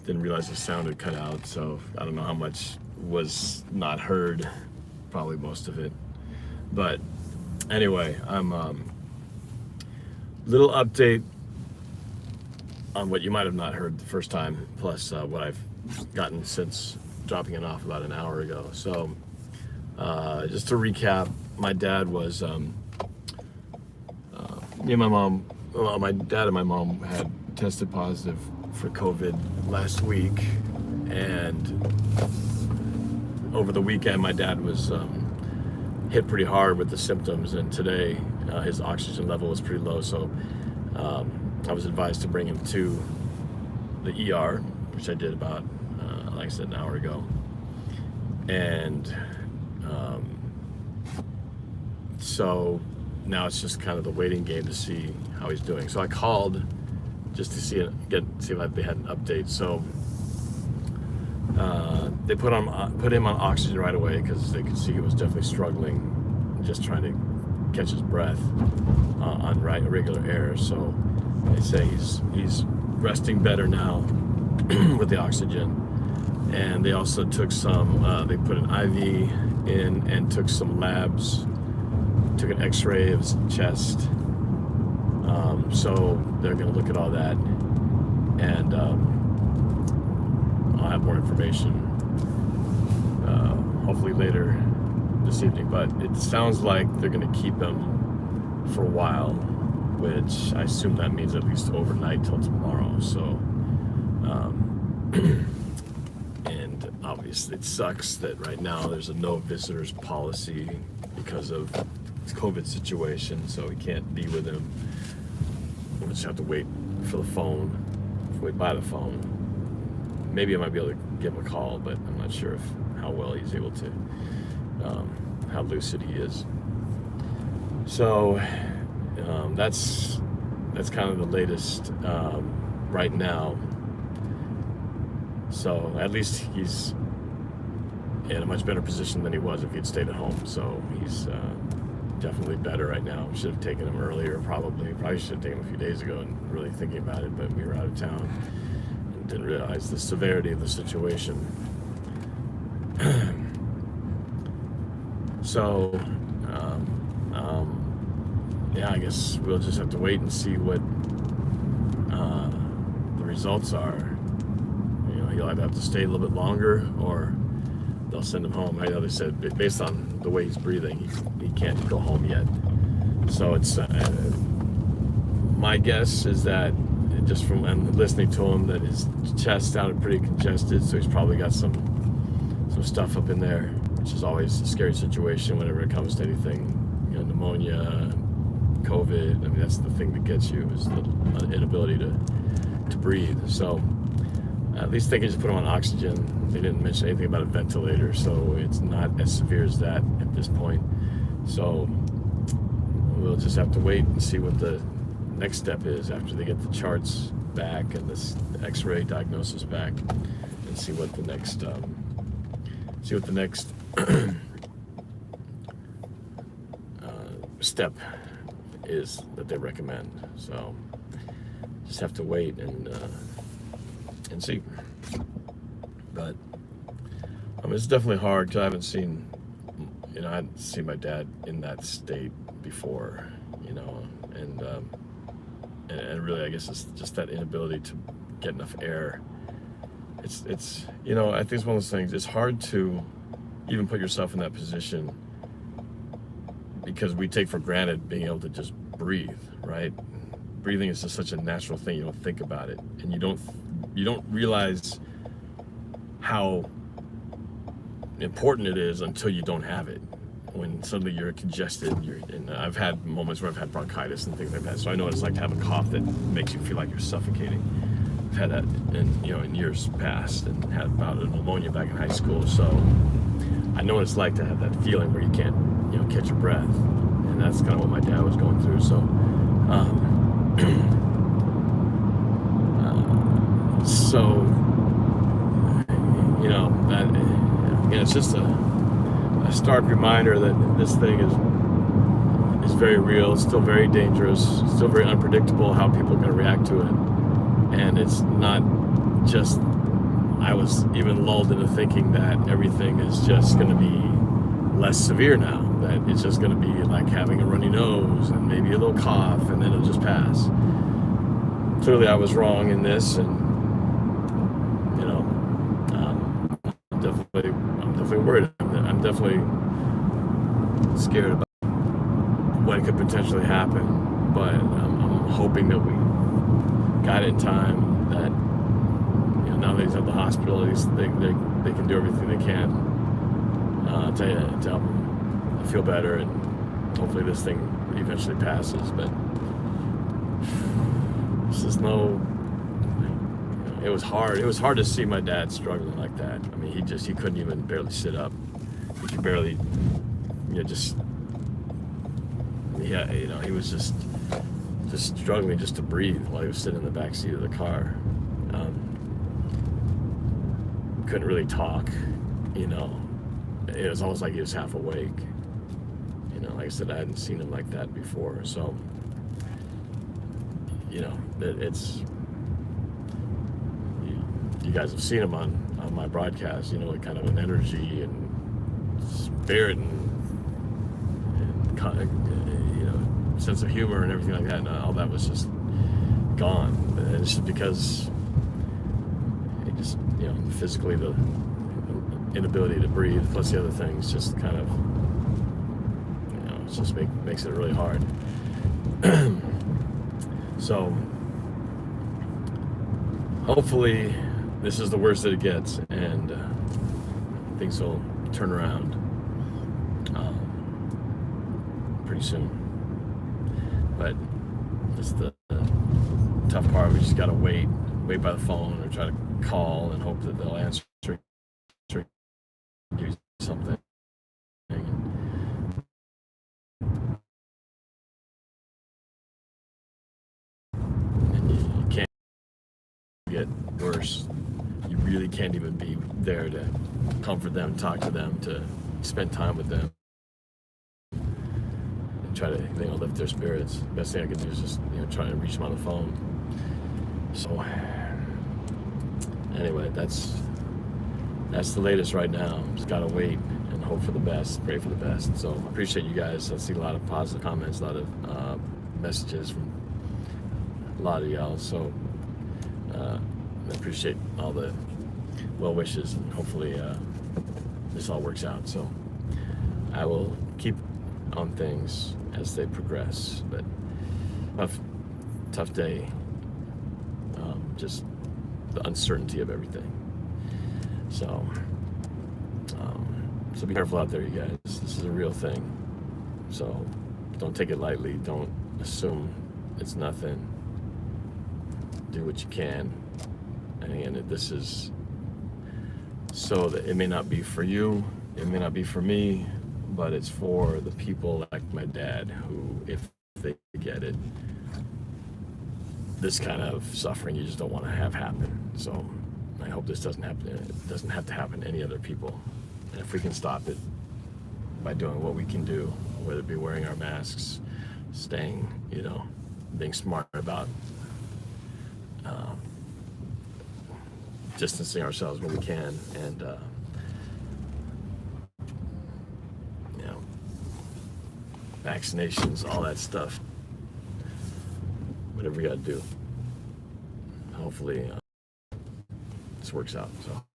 didn't realize the sound had cut out, so I don't know how much was not heard, probably most of it. But anyway, I'm little update on what you might have not heard the first time, plus what I've gotten since dropping it off about an hour ago. So just to recap, my dad was me and my mom, well, my dad and my mom had tested positive for COVID last week, and over the weekend my dad was hit pretty hard with the symptoms, and today his oxygen level was pretty low, so I was advised to bring him to the ER, which I did about like I said, an hour ago. And so now it's just kind of the waiting game to see how he's doing. So I called just to see if they had an update. So they put him on oxygen right away because they could see he was definitely struggling, just trying to catch his breath on regular air. So they say he's resting better now with the oxygen. And they also took some, they put an IV in and took some labs, took an x-ray of his chest. So they're gonna look at all that, and I'll have more information hopefully later this evening. But it sounds like they're gonna keep him for a while, which I assume that means at least overnight till tomorrow. So and obviously it sucks that right now there's a no visitors policy because of the COVID situation, so we can't be with him. We'll just have to wait for the phone, wait by the phone. Maybe I might be able to give him a call, but I'm not sure how well he's able to, how lucid he is. So that's kind of the latest right now. So at least he's in a much better position than he was if he'd stayed at home. So he's definitely better right now. Should have taken him earlier, probably should have taken him a few days ago, and really thinking about it, but we were out of town and didn't realize the severity of the situation. So yeah, I guess we'll just have to wait and see what the results are. You know, he'll either have to stay a little bit longer or they'll send him home. I know they said based on the way he's breathing, he can't go home yet. So it's my guess is that just from listening to him that his chest sounded pretty congested, so he's probably got some stuff up in there, which is always a scary situation whenever it comes to anything, you know, pneumonia, COVID. I mean, that's the thing that gets you, is the inability to breathe. So at least they can just put him on oxygen. They didn't mention anything about a ventilator, so it's not as severe as that at this point. So we'll just have to wait and see what the next step is after they get the charts back and this x-ray diagnosis back, and see what the next step is that they recommend. So just have to wait and see. But I mean, it's definitely hard because I hadn't seen my dad in that state before, you know, and really, I guess it's just that inability to get enough air. It's you know, I think it's one of those things. It's hard to even put yourself in that position because we take for granted being able to just breathe, right? Breathing is just such a natural thing. You don't think about it, and you don't realize how important it is until you don't have it. When suddenly you're congested, and I've had moments where I've had bronchitis and things like that, so I know what it's like to have a cough that makes you feel like you're suffocating. I've had that in years past, and had about a pneumonia back in high school, so I know what it's like to have that feeling where you can't, you know, catch your breath, and that's kind of what my dad was going through. So so you know, that again, it's just a stark reminder that this thing is very real. It's still very dangerous, still very unpredictable how people are going to react to it, and it's not just I was even lulled into thinking that everything is just going to be less severe now, that it's just going to be like having a runny nose and maybe a little cough, and then it'll just pass. Clearly I was wrong in this, and you know, I'm definitely worried. I'm definitely scared about what could potentially happen, but I'm hoping that we got it in time, that now that he's at the hospital, at least they can do everything they can to help him feel better, and hopefully this thing eventually passes. But this is it was hard. It was hard to see my dad struggling like that. I mean, he couldn't even barely sit up. He could barely, he was just struggling just to breathe while he was sitting in the back seat of the car. Couldn't really talk, It was almost like he was half awake. Like I said, I hadn't seen him like that before. So, it's, you guys have seen him on my broadcast, like kind of an energy and spirit and sense of humor and everything like that. And all that was just gone. And it's just because physically the inability to breathe plus the other things just kind of it just makes it really hard. So hopefully this is the worst that it gets, and things will turn around pretty soon. But it's the tough part. We just gotta wait by the phone or try to call and hope that they'll answer, give you something. And you can't get worse. You really can't even be there to comfort them, talk to them, to spend time with them, and try to lift their spirits. Best thing I can do is just try to reach them on the phone. So anyway, that's the latest right now. Just gotta wait and hope for the best, pray for the best. So I appreciate you guys. I see a lot of positive comments, a lot of messages from a lot of y'all. So I appreciate all the well wishes, and hopefully this all works out. So I will keep on things as they progress. But tough day. Just the uncertainty of everything. So be careful out there, you guys. This is a real thing. So don't take it lightly. Don't assume it's nothing. Do what you can. And again, this is so that it may not be for you, it may not be for me, but it's for the people like my dad who, if they get it, this kind of suffering you just don't want to have happen. So I hope this doesn't happen. It doesn't have to happen to any other people. And if we can stop it by doing what we can do, whether it be wearing our masks, staying, being smart about distancing ourselves when we can, and vaccinations, all that stuff, whatever we got to do. Hopefully this works out. So